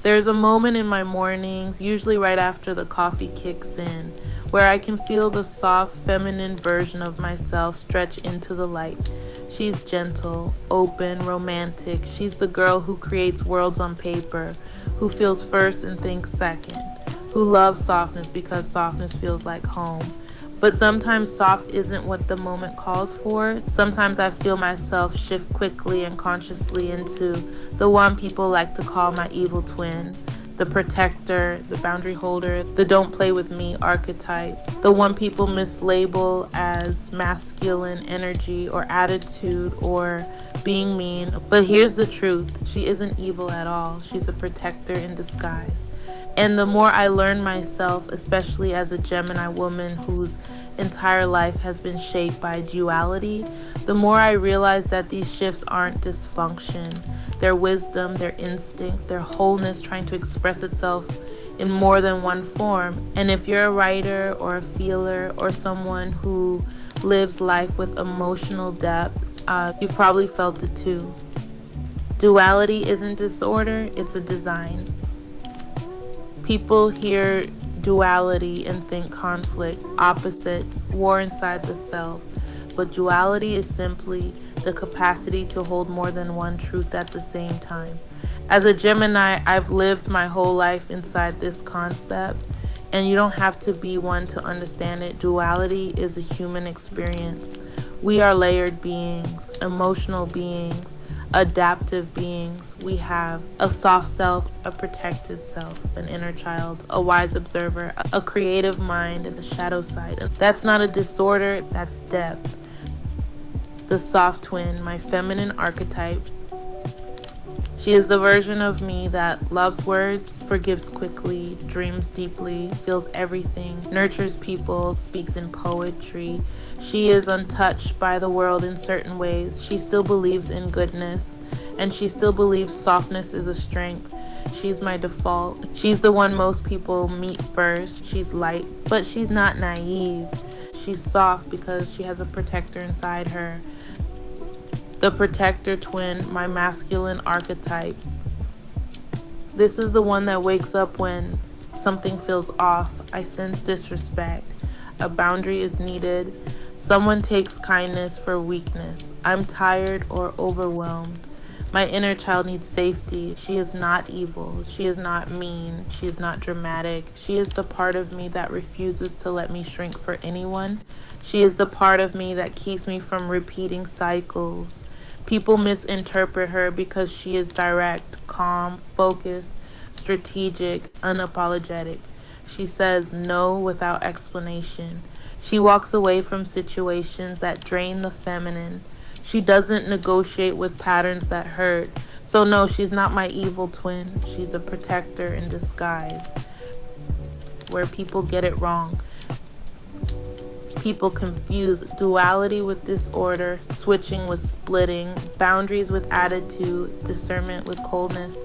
There's a moment in my mornings, usually right after the coffee kicks in, where I can feel the soft, feminine version of myself stretch into the light. She's gentle, open, romantic. She's the girl who creates worlds on paper, who feels first and thinks second, who loves softness because softness feels like home. But sometimes soft isn't what the moment calls for. Sometimes I feel myself shift quickly and consciously into the one people like to call my evil twin, the protector, the boundary holder, the don't play with me archetype, the one people mislabel as masculine energy or attitude or being mean. But here's the truth, she isn't evil at all. She's a protector in disguise. And the more I learn myself, especially as a Gemini woman whose entire life has been shaped by duality, the more I realize that these shifts aren't dysfunction. Their wisdom, their instinct, their wholeness trying to express itself in more than one form. And if you're a writer or a feeler or someone who lives life with emotional depth, you've probably felt it too. Duality isn't disorder, it's a design. People hear duality and think conflict, opposites, war inside the self. But duality is simply the capacity to hold more than one truth at the same time. As a Gemini, I've lived my whole life inside this concept, and you don't have to be one to understand it. Duality is a human experience. We are layered beings, emotional beings, adaptive beings. We have a soft self, a protected self, an inner child, a wise observer, a creative mind, and a shadow side. That's not a disorder, that's depth. The soft twin, my feminine archetype. She is the version of me that loves words, forgives quickly, dreams deeply, feels everything, nurtures people, speaks in poetry. She is untouched by the world in certain ways. She still believes in goodness, and she still believes softness is a strength. She's my default. She's the one most people meet first. She's light, but she's not naive. She's soft because she has a protector inside her. The protector twin, my masculine archetype. This is the one that wakes up when something feels off. I sense disrespect. A boundary is needed. Someone takes kindness for weakness. I'm tired or overwhelmed. My inner child needs safety. She is not evil. She is not mean. She is not dramatic. She is the part of me that refuses to let me shrink for anyone. She is the part of me that keeps me from repeating cycles. People misinterpret her because she is direct, calm, focused, strategic, unapologetic. She says no without explanation. She walks away from situations that drain the feminine. She doesn't negotiate with patterns that hurt. So no, she's not my evil twin. She's a protector in disguise. Where people get it wrong. People confuse duality with disorder, switching with splitting, boundaries with attitude, discernment with coldness.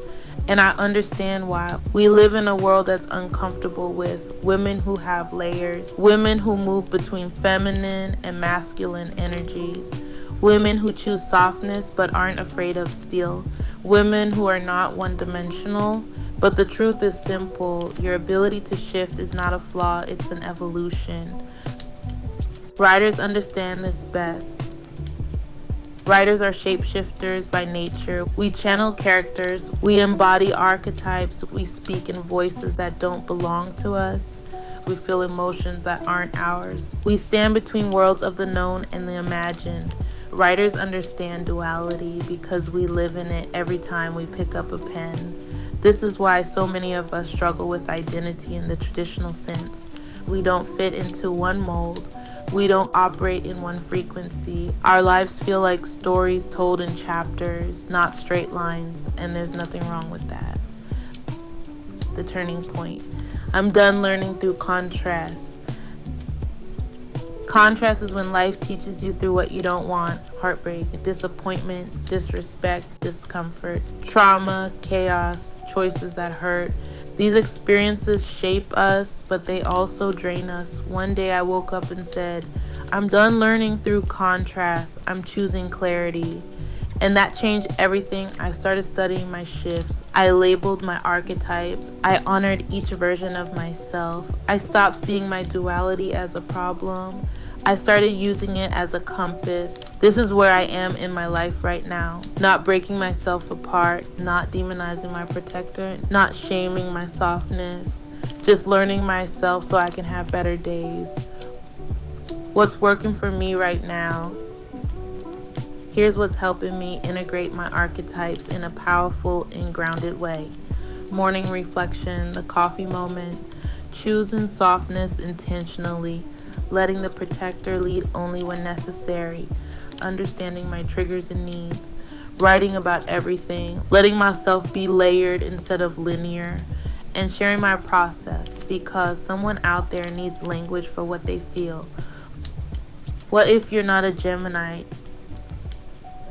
And I understand why. We live in a world that's uncomfortable with women who have layers, women who move between feminine and masculine energies, women who choose softness but aren't afraid of steel, women who are not one-dimensional. But the truth is simple. Your ability to shift is not a flaw, it's an evolution. Writers understand this best. Writers are shapeshifters by nature. We channel characters. We embody archetypes. We speak in voices that don't belong to us. We feel emotions that aren't ours. We stand between worlds of the known and the imagined. Writers understand duality because we live in it every time we pick up a pen. This is why so many of us struggle with identity in the traditional sense. We don't fit into one mold. We don't operate in one frequency. Our lives feel like stories told in chapters, not straight lines, and there's nothing wrong with that. The turning point. I'm done learning through contrast. Contrast is when life teaches you through what you don't want. Heartbreak, disappointment, disrespect, discomfort, trauma, chaos, choices that hurt. These experiences shape us, but they also drain us. One day I woke up and said, I'm done learning through contrast. I'm choosing clarity. And that changed everything. I started studying my shifts. I labeled my archetypes. I honored each version of myself. I stopped seeing my duality as a problem. I started using it as a compass. This is where I am in my life right now. Not breaking myself apart, not demonizing my protector, not shaming my softness, just learning myself so I can have better days. What's working for me right now? Here's what's helping me integrate my archetypes in a powerful and grounded way. Morning reflection, the coffee moment, choosing softness intentionally, letting the protector lead only when necessary, understanding my triggers and needs, writing about everything, letting myself be layered instead of linear, and sharing my process because someone out there needs language for what they feel. What if you're not a Gemini?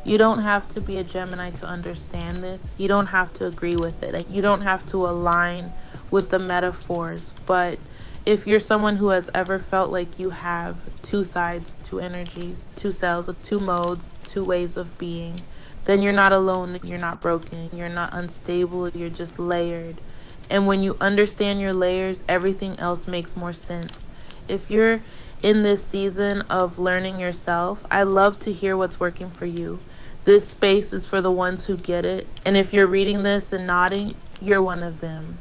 You don't have to be a Gemini to understand this. You don't have to agree with it. You don't have to align with the metaphors. But if you're someone who has ever felt like you have two sides, two energies, two selves, two modes, two ways of being, then you're not alone. You're not broken. You're not unstable. You're just layered. And when you understand your layers, everything else makes more sense. If you're in this season of learning yourself, I love to hear what's working for you. This space is for the ones who get it. And if you're reading this and nodding, you're one of them.